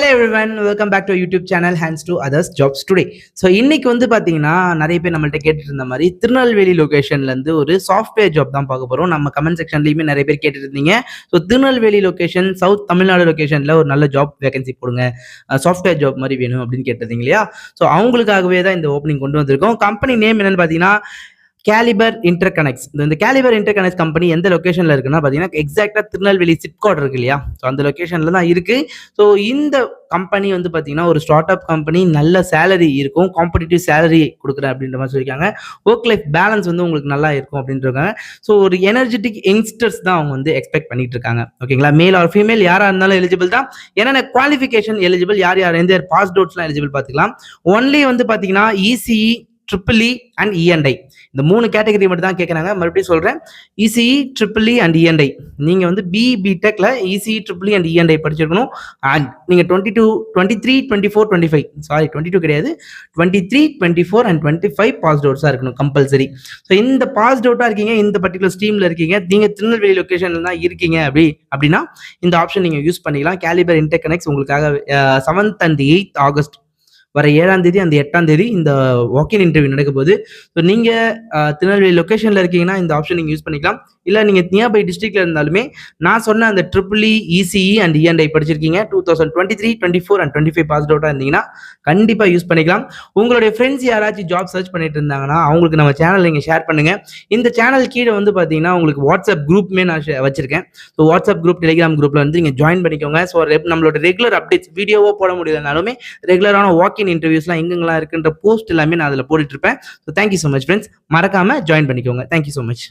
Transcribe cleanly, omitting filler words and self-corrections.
Hello everyone, welcome back to YouTube channel hands to others jobs today. So இன்னைக்கு வந்து பார்த்தீங்கன்னா நிறைய பேர் நம்மள்ட்ட கேட்டுட்டு இருந்த மாதிரி திருநெல்வேலி லொகேஷன்லேருந்து ஒரு சாஃப்ட்வேர் ஜாப் தான் பார்க்க போகிறோம். நம்ம கமெண்ட் செக்ஷன்லையுமே நிறைய பேர் கேட்டுட்டு இருந்தீங்க. So Tirunelveli location, south Tamil Nadu லொகேஷனில் ஒரு நல்ல ஜாப் வேகன்சி போடுங்க, சாஃப்ட்வேர் ஜாப் மாதிரி வேணும் அப்படின்னு கேட்டிருந்தீங்க இல்லையா? ஸோ அவங்களுக்காகவே தான் இந்த ஓப்பனிங் கொண்டு வந்திருக்கோம். கம்பெனி நேம் என்னன்னு பார்த்தீங்கன்னா கேலிபர் இன்டர்கனெக்ட்ஸ். இந்த கேலிபர் இன்டர்கனெக்ட்ஸ் கம்பெனி எந்த லொகேஷன்ல இருக்குன்னா பார்த்தீங்கன்னா எக்ஸாக்டா திருநெல்வேலி சிப்காட் இருக்கு இல்லையா? ஸோ அந்த லொகேஷன்ல தான் இருக்கு. ஸோ இந்த கம்பெனி வந்து பார்த்தீங்கன்னா ஒரு ஸ்டார்ட் அப் கம்பெனி, நல்ல சேலரி இருக்கும், காம்படிட்டிவ் சேலரி கொடுக்குறேன் அப்படின்ற மாதிரி சொல்லியிருக்காங்க. ஒர்க் லைஃப் பேலன்ஸ் வந்து உங்களுக்கு நல்லா இருக்கும் அப்படின்ட்டு இருக்காங்க. ஸோ ஒரு எனர்ஜெட்டிக் யங்ஸ்டர்ஸ் தான் அவங்க வந்து எக்ஸ்பெக்ட் பண்ணிட்டு இருக்காங்க. ஓகேங்களா? மேல் ஆர் ஃபீமேல் யாரா இருந்தாலும் எலிஜிபிள் தான். என்னென்ன குவாலிஃபிகேஷன் எலிஜிபிள், யார் யார் எந்த பாஸ் அவுட்ஸ்லாம் எலிஜிபிள் பார்த்துக்கலாம். ஒன்லி வந்து பார்த்தீங்கன்னா இசிஇ, ட்ரிபிள் இ அண்ட் இஎன்ஐ, இந்த 3 கேட்டகரி மட்டும் தான் கேட்குறாங்க. மறுபடியும் சொல்கிறேன், இசிஇ, ட்ரிபிள் இ அண்ட் இஎன்ஐ. நீங்கள் வந்து பிடெக்கில் இசிஇ, ட்ரிபிள் இ அண்ட் இஎன்ஐ படிச்சிருக்கணும். அண்ட் நீங்கள் 22, 23, 24, 25 சாரி 22 கிடையாது, 23, 24 அண்ட் 25 பாஸ்ட் அவுட்ஸாக இருக்கணும் கம்பல்சரி. ஸோ இந்த பாஸ்ட் அவுட்டாக இருக்கீங்க, இந்த பர்டிகுலர் ஸ்ட்ரீமில் இருக்கீங்க, நீங்கள் திருநெல்வேலி லொக்கேஷனில் தான் இருக்கீங்க அப்படின்னா இந்த ஆப்ஷன் நீங்கள் யூஸ் பண்ணிக்கலாம். கேலிபர் இன்டர்கனெக்ட்ஸ் உங்களுக்காக 7th and 8th ஆகஸ்ட் வர 7ஆம் தேதி அந்த 8ஆம் தேதி இந்த வாக்கின் இன்டர்வியூ நடக்க போகுது. ஸோ நீங்கள் திருநெல்வேலி லொக்கேஷனில் இருக்கீங்கன்னா இந்த ஆப்ஷன் நீங்கள் யூஸ் பண்ணிக்கலாம். இல்லை நீங்கள் நியர்பை டிஸ்ட்ரிக்ட்ல இருந்தாலுமே நான் சொன்ன அந்த ட்ரிபிள் இ, இசிஇ அண்ட் இஎன்ஐ படிச்சிருக்கீங்க, 2023, 24 அண்ட் 25 பாஸ் அவுட்டாக இருந்தீங்கன்னா கண்டிப்பாக யூஸ் பண்ணிக்கலாம். உங்களுடைய ஃப்ரெண்ட்ஸ் யாராச்சும் ஜாப் சர்ச் பண்ணிட்டு இருந்தாங்கன்னா அவங்களுக்கு நம்ம சேனல் நீங்கள் ஷேர் பண்ணுங்கள். இந்த சேனல் கீழே வந்து பார்த்தீங்கன்னா உங்களுக்கு வாட்ஸ்அப் குரூப்புமே நான் வச்சிருக்கேன். ஸோ வாட்ஸ்அப் குரூப், டெலிகிராம் குரூப்பில் வந்து நீங்கள் ஜாயின் பண்ணிக்கோங்க. ஸோ நம்மளோட ரெகுலர் அப்டேட்ஸ் வீடியோவோ போட முடியலனாலுமே ரெகுலரான வாக்கின் இன்டர்வியூஸ்லாம் எங்கெங்கெல்லாம் இருக்குன்ற போஸ்ட் எல்லாமே நான் அதில் போட்டுட்டு இருப்பேன். So thank you so much friends, மறக்காம ஜாயின் பண்ணிக்கோங்க. Thank you so much.